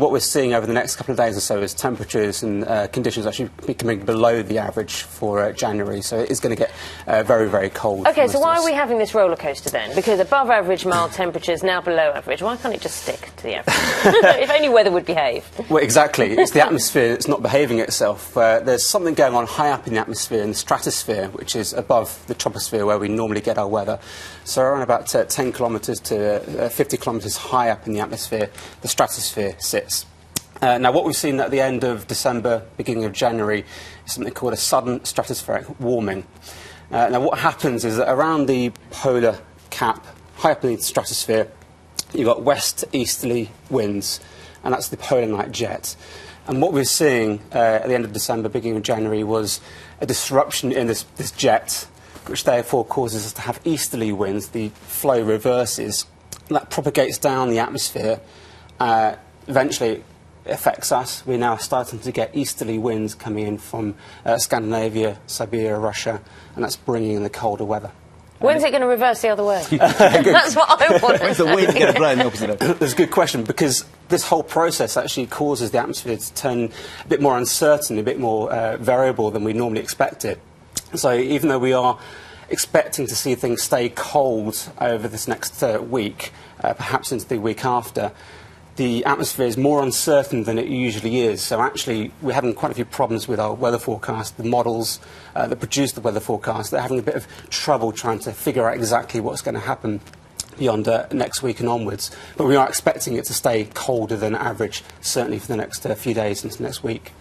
what we're seeing over the next couple of days or so is temperatures and conditions actually becoming below the average for January, so it is going to get very, very cold. OK, so why are we having this roller coaster then? Because above average mild temperatures, now below average. Why can't it just stick to the average? If only weather would behave. Well, exactly. It's the atmosphere that's not behaving itself. There's something going on high up in the atmosphere, in the stratosphere, which is above the troposphere where we normally get our weather. So around about 10 kilometres to 50 kilometres high up in the atmosphere, the stratosphere sits. Now, what we've seen at the end of December, beginning of January, is something called a sudden stratospheric warming. Now, what happens is that around the polar cap, high up in the stratosphere, you've got west-easterly winds, and that's the polar night jet. And what we're seeing at the end of December, beginning of January, was a disruption in this jet, which therefore causes us to have easterly winds. The flow reverses. That propagates down the atmosphere. Eventually, it affects us. We're now starting to get easterly winds coming in from Scandinavia, Siberia, Russia, and that's bringing in the colder weather. When's it going to reverse the other way? That's what I want to When's the wind going to blow in the opposite direction? That's a good question, because this whole process actually causes the atmosphere to turn a bit more uncertain, a bit more variable than we normally expect it. So even though we are expecting to see things stay cold over this next week, perhaps into the week after, the atmosphere is more uncertain than it usually is. So actually, we're having quite a few problems with our weather forecast. The models that produce the weather forecast, they're having a bit of trouble trying to figure out exactly what's going to happen beyond next week and onwards. But we are expecting it to stay colder than average, certainly for the next few days into next week.